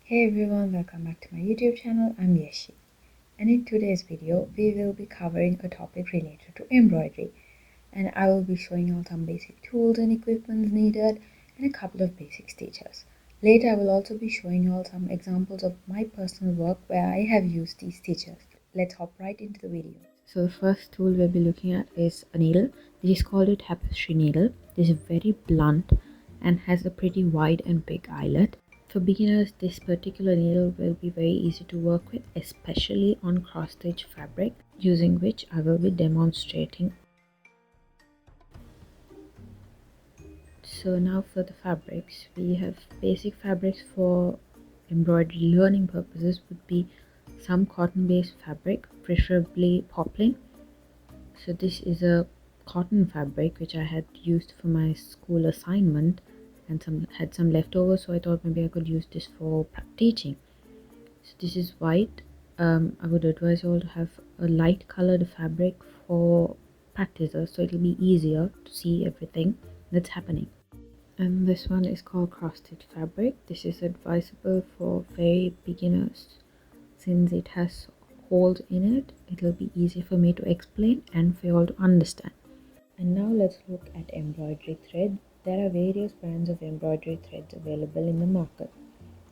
Hey everyone, welcome back to my YouTube channel. I'm Yeshi, and in today's video we will be covering a topic related to embroidery, and I will be showing you some basic tools and equipment needed and a couple of basic stitches. Later I will also be showing you all some examples of my personal work where I have used these stitches. Let's hop right into the video. So the first tool we'll be looking at is a needle. This is called a tapestry needle. This is very blunt and has a pretty wide and big eyelet. For beginners, this particular needle will be very easy to work with, especially on cross-stitch fabric, using which I will be demonstrating. So now for the fabrics, we have basic fabrics for embroidery learning purposes would be some cotton-based fabric, preferably poplin. So this is a cotton fabric which I had used for my school assignment and had some leftovers, so I thought maybe I could use this for teaching. So this is white. I would advise you all to have a light colored fabric for practices, so it'll be easier to see everything that's happening. And this one is called cross stitch fabric. This is advisable for very beginners since it has holes in it. It'll be easier for me to explain and for you all to understand. And now let's look at embroidery thread. There are various brands of embroidery threads available in the market.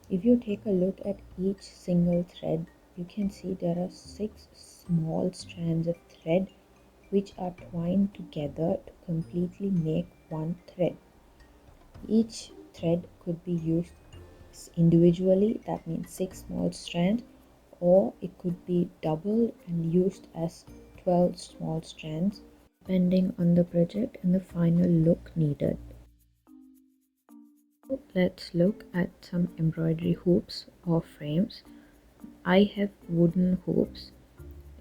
If you take a look at each single thread, you can see there are 6 small strands of thread which are twined together to completely make one thread. Each thread could be used individually, that means 6 small strands, or it could be doubled and used as 12 small strands, depending on the project and the final look needed. Let's look at some embroidery hoops or frames. I have wooden hoops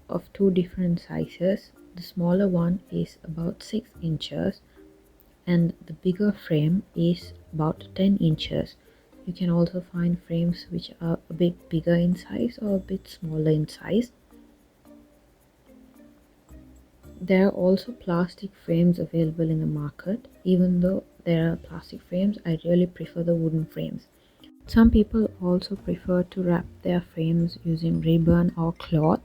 of 2 different sizes. The smaller one is about 6 inches and the bigger frame is about 10 inches. You can also find frames which are a bit bigger in size or a bit smaller in size. There are also plastic frames available in the market. Even though there are plastic frames, I really prefer the wooden frames. Some people also prefer to wrap their frames using ribbon or cloth.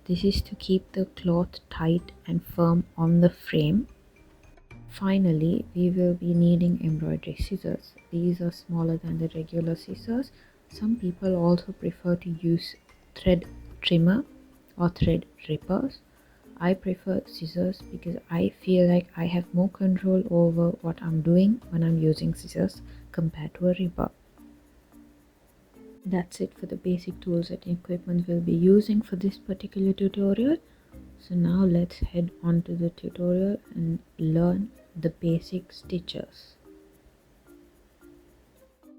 This is to keep the cloth tight and firm on the frame. Finally, we will be needing embroidery scissors. These are smaller than the regular scissors. Some people also prefer to use thread trimmer or thread rippers. I prefer scissors because I feel like I have more control over what I'm doing when I'm using scissors compared to a ripper. That's it for the basic tools and equipment we'll be using for this particular tutorial. So now let's head on to the tutorial and learn the basic stitches.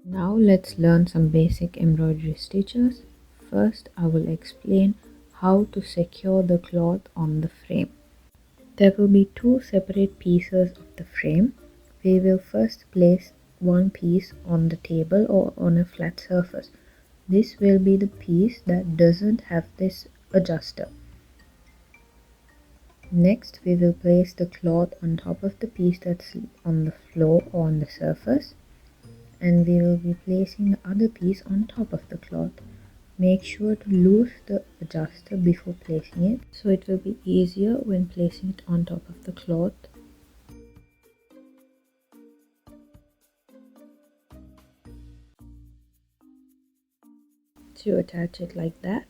Now let's learn some basic embroidery stitches. First, I will explain how to secure the cloth on the frame. There will be 2 separate pieces of the frame. We will first place one piece on the table or on a flat surface. This will be the piece that doesn't have this adjuster. Next, we will place the cloth on top of the piece that's on the floor or on the surface, and we will be placing the other piece on top of the cloth. Make sure to loose the adjuster before placing it, so it will be easier when placing it on top of the cloth. So you attach it like that.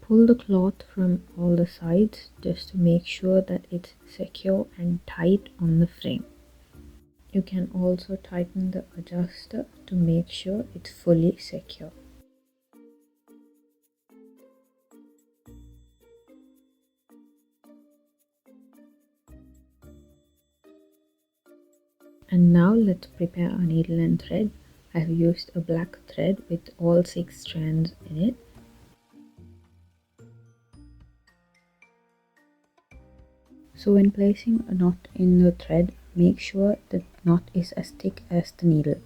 Pull the cloth from all the sides just to make sure that it's secure and tight on the frame. You can also tighten the adjuster to make sure it's fully secure. And now let's prepare our needle and thread. I have used a black thread with all 6 strands in it. So when placing a knot in the thread, make sure the knot is as thick as the needle,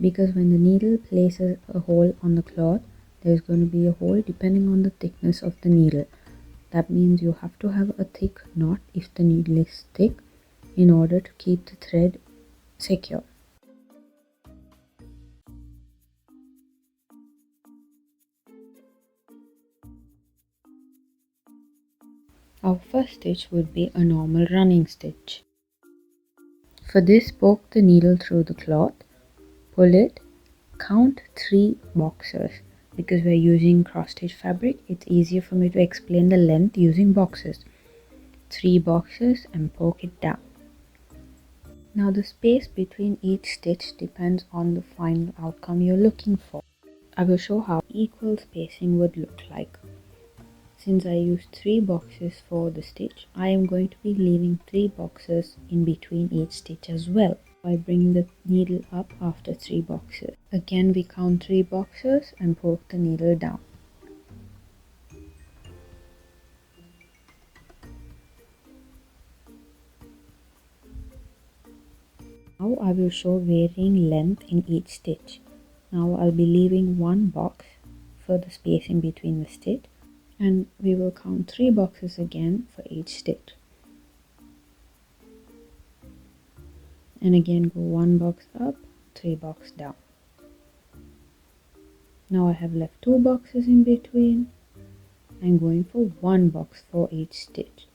because when the needle places a hole on the cloth, there is going to be a hole depending on the thickness of the needle. That means you have to have a thick knot if the needle is thick in order to keep the thread secure. Our first stitch would be a normal running stitch. For this, poke the needle through the cloth, pull it, count 3 boxes. Because we're using cross stitch fabric, it's easier for me to explain the length using boxes. 3 boxes and poke it down. Now the space between each stitch depends on the final outcome you're looking for. I will show how equal spacing would look like. Since I used 3 boxes for the stitch, I am going to be leaving 3 boxes in between each stitch as well. I bring the needle up after 3 boxes. Again we count 3 boxes and poke the needle down. Now I will show varying length in each stitch. Now I'll be leaving 1 box for the spacing between the stitch, and we will count 3 boxes again for each stitch. And again go 1 box up, 3 box down. Now I have left 2 boxes in between and going for 1 box for each stitch.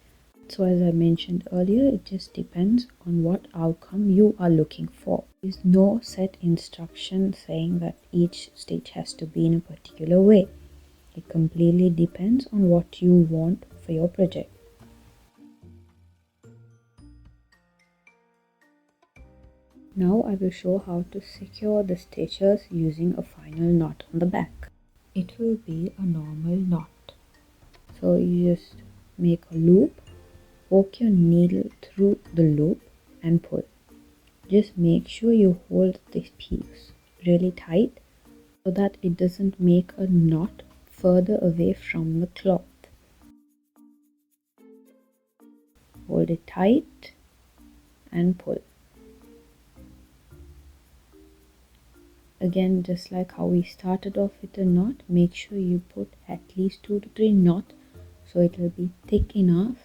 So as I mentioned earlier, it just depends on what outcome you are looking for. There is no set instruction saying that each stitch has to be in a particular way. It completely depends on what you want for your project. Now I will show how to secure the stitches using a final knot on the back. It will be a normal knot. So you just make a loop, poke your needle through the loop and pull. Just make sure you hold this piece really tight so that it doesn't make a knot further away from the cloth. Hold it tight and pull. Again, just like how we started off with a knot, make sure you put at least 2 to 3 knots so it will be thick enough.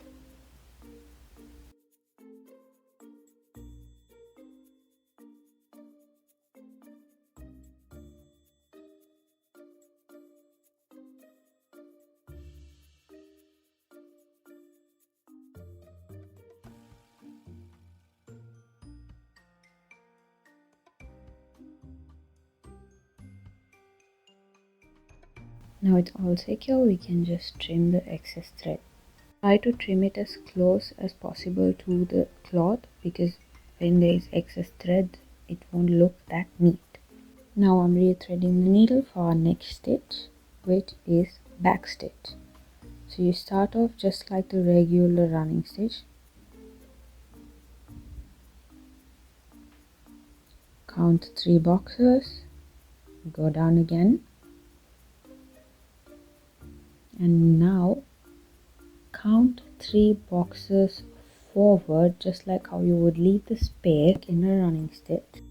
Now it's all secure, we can just trim the excess thread. Try to trim it as close as possible to the cloth because when there is excess thread, it won't look that neat. Now I'm rethreading the needle for our next stitch, which is back stitch. So you start off just like the regular running stitch. Count 3 boxes, go down again. And now count 3 boxes forward, just like how you would leave the space in a running stitch.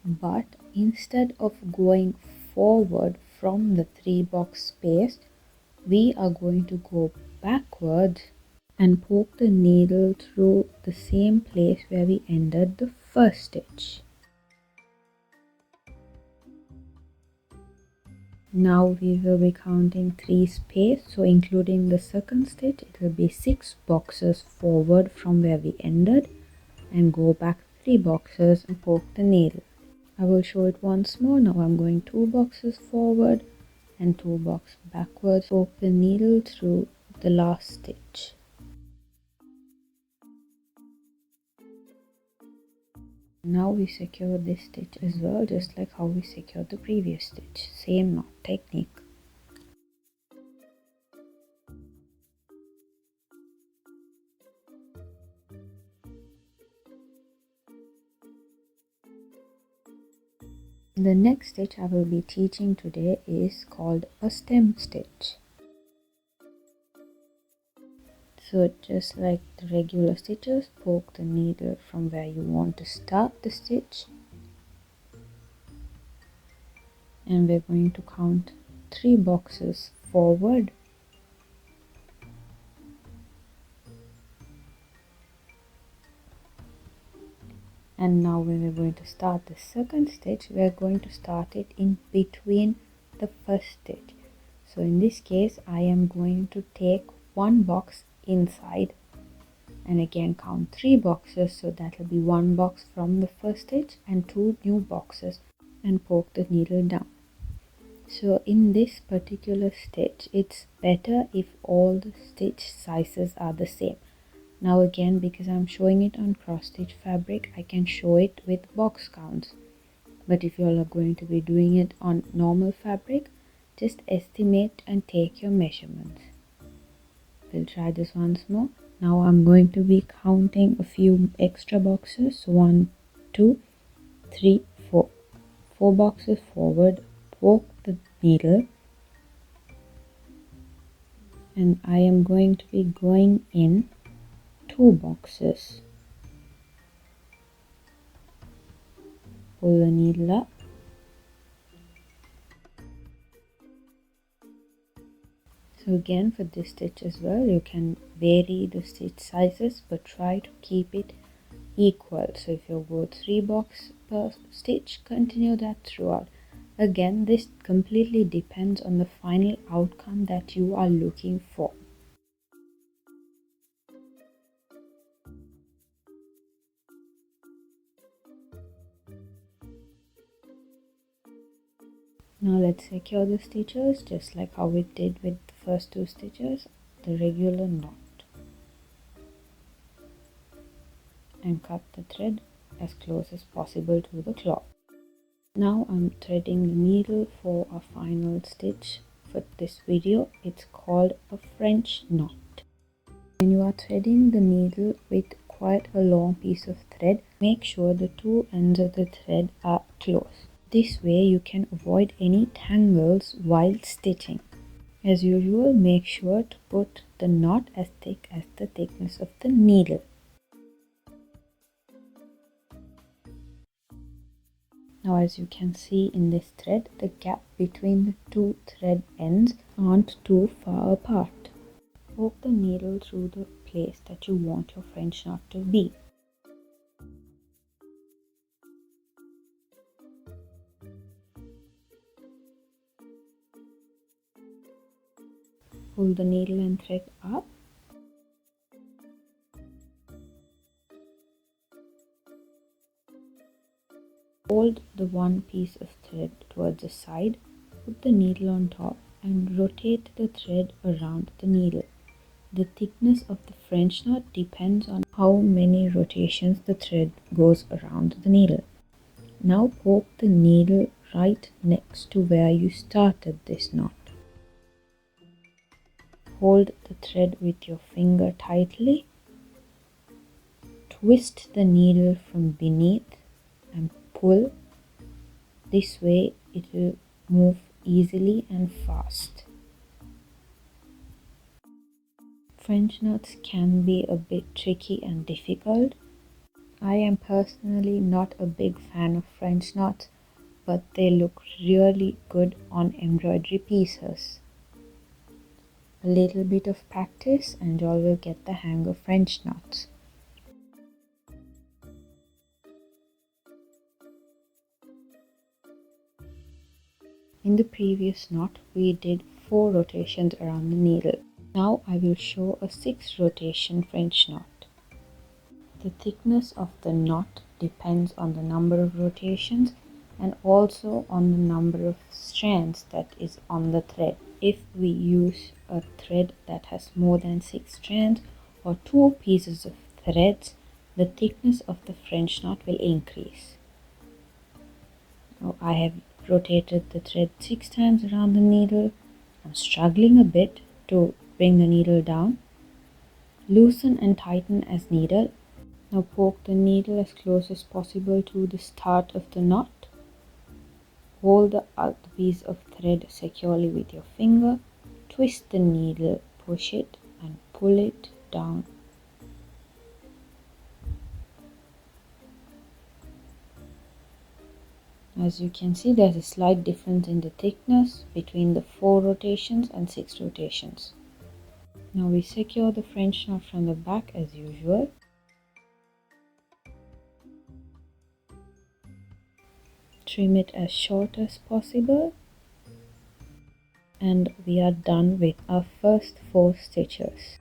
But instead of going forward from the 3 box space, we are going to go backwards and poke the needle through the same place where we ended the first stitch. Now we will be counting 3 space, so including the second stitch, it will be 6 boxes forward from where we ended and go back 3 boxes and poke the needle. I will show it once more. Now I'm going 2 boxes forward and 2 boxes backwards, poke the needle through the last stitch. Now we secure this stitch as well, just like how we secured the previous stitch. Same knot technique. The next stitch I will be teaching today is called a stem stitch. So just like the regular stitches, poke the needle from where you want to start the stitch. And we're going to count 3 boxes forward. And now when we're going to start the second stitch, we're going to start it in between the first stitch. So in this case, I am going to take one box inside, and again count 3 boxes, so that will be 1 box from the first stitch and 2 new boxes, and poke the needle down. So in this particular stitch, it's better if all the stitch sizes are the same. Now again, because I'm showing it on cross stitch fabric, I can show it with box counts. But if you all are going to be doing it on normal fabric, just estimate and take your measurements. We'll try this once more. Now I'm going to be counting a few extra boxes. 1, 2, 3, 4. 4 boxes forward, poke the needle, and I am going to be going in 2 boxes. Pull the needle up. So again, for this stitch as well, you can vary the stitch sizes, but try to keep it equal. So if you go 3 boxes per stitch, continue that throughout. Again, this completely depends on the final outcome that you are looking for. Now let's secure the stitches just like how we did with the first 2 stitches, the regular knot, and cut the thread as close as possible to the cloth. Now I'm threading the needle for our final stitch for this video. It's called a French knot. When you are threading the needle with quite a long piece of thread, make sure the 2 ends of the thread are close. This way you can avoid any tangles while stitching. As usual, make sure to put the knot as thick as the thickness of the needle. Now as you can see in this thread, the gap between the 2 thread ends aren't too far apart. Poke the needle through the place that you want your French knot to be. Pull the needle and thread up. Fold the one piece of thread towards the side, put the needle on top and rotate the thread around the needle. The thickness of the French knot depends on how many rotations the thread goes around the needle. Now poke the needle right next to where you started this knot. Hold the thread with your finger tightly. Twist the needle from beneath and pull. This way it will move easily and fast. French knots can be a bit tricky and difficult. I am personally not a big fan of French knots, but they look really good on embroidery pieces. A little bit of practice and you all will get the hang of French knots. In the previous knot, we did 4 rotations around the needle. Now I will show a 6 rotation French knot. The thickness of the knot depends on the number of rotations and also on the number of strands that is on the thread. If we use a thread that has more than 6 strands or 2 pieces of threads, the thickness of the French knot will increase. Now I have rotated the thread 6 times around the needle. I'm struggling a bit to bring the needle down. Loosen and tighten as needed. Now poke the needle as close as possible to the start of the knot. Hold the other piece of thread securely with your finger. Twist the needle, push it and pull it down. As you can see, there's a slight difference in the thickness between the 4 rotations and 6 rotations. Now we secure the French knot from the back as usual. Trim it as short as possible. and we are done with our first 4 stitches.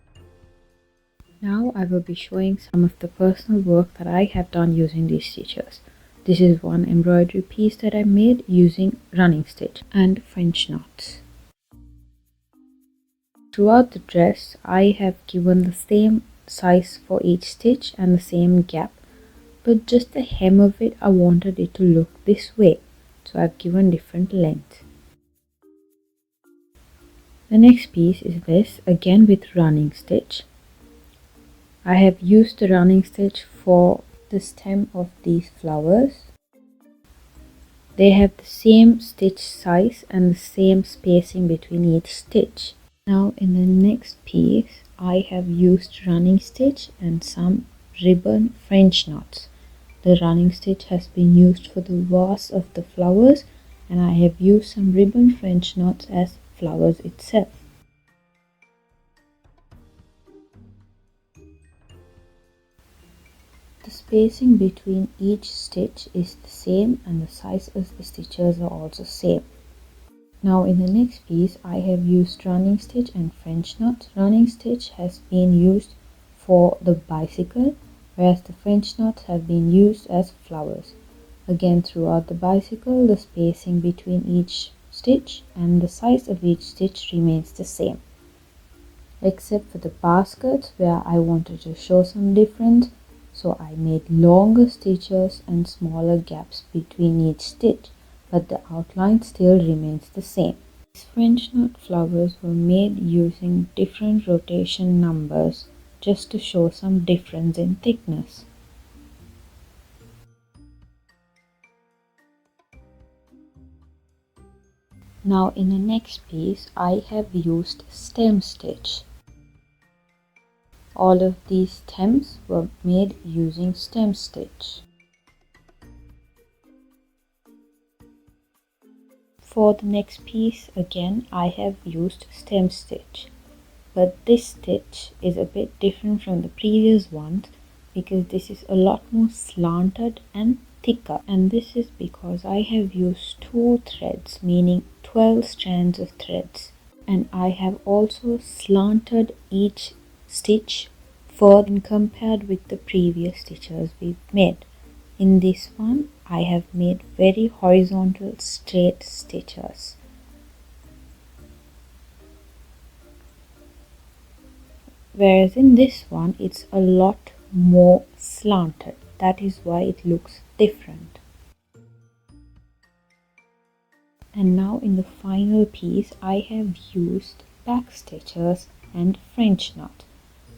Now I will be showing some of the personal work that I have done using these stitches. This is one embroidery piece that I made using running stitch and French knots. Throughout the dress, I have given the same size for each stitch and the same gap, but just the hem of it, I wanted it to look this way, so I've given different length. The next piece is this, again with running stitch. I have used the running stitch for the stem of these flowers. They have the same stitch size and the same spacing between each stitch. Now in the next piece, I have used running stitch and some ribbon French knots. The running stitch has been used for the vase of the flowers, and I have used some ribbon French knots as flowers itself. The spacing between each stitch is the same and the size of the stitches are also same. Now in the next piece I have used running stitch and French knot. Running stitch has been used for the bicycle, whereas the French knots have been used as flowers. Again, throughout the bicycle, the spacing between each stitch and the size of each stitch remains the same. Except for the baskets where I wanted to show some difference, so I made longer stitches and smaller gaps between each stitch, but the outline still remains the same. These French knot flowers were made using different rotation numbers just to show some difference in thickness. Now in the next piece I have used stem stitch. All of these stems were made using stem stitch. For the next piece again I have used stem stitch, but this stitch is a bit different from the previous ones because this is a lot more slanted and thicker, and this is because I have used 2 threads, meaning 12 strands of threads, and I have also slanted each stitch further when compared with the previous stitches we've made. In this one I have made very horizontal straight stitches. Whereas in this one it's a lot more slanted. That is why it looks different. And now in the final piece I have used back stitches and French knot.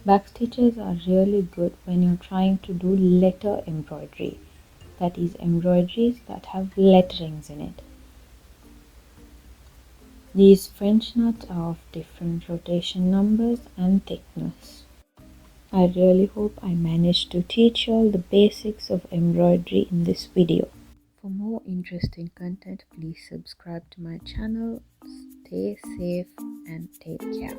Back stitches are really good when you're trying to do letter embroidery, that is embroideries that have letterings in it. These French knots are of different rotation numbers and thickness. I really hope I managed to teach you all the basics of embroidery in this video. For more interesting content, please subscribe to my channel. Stay safe and take care.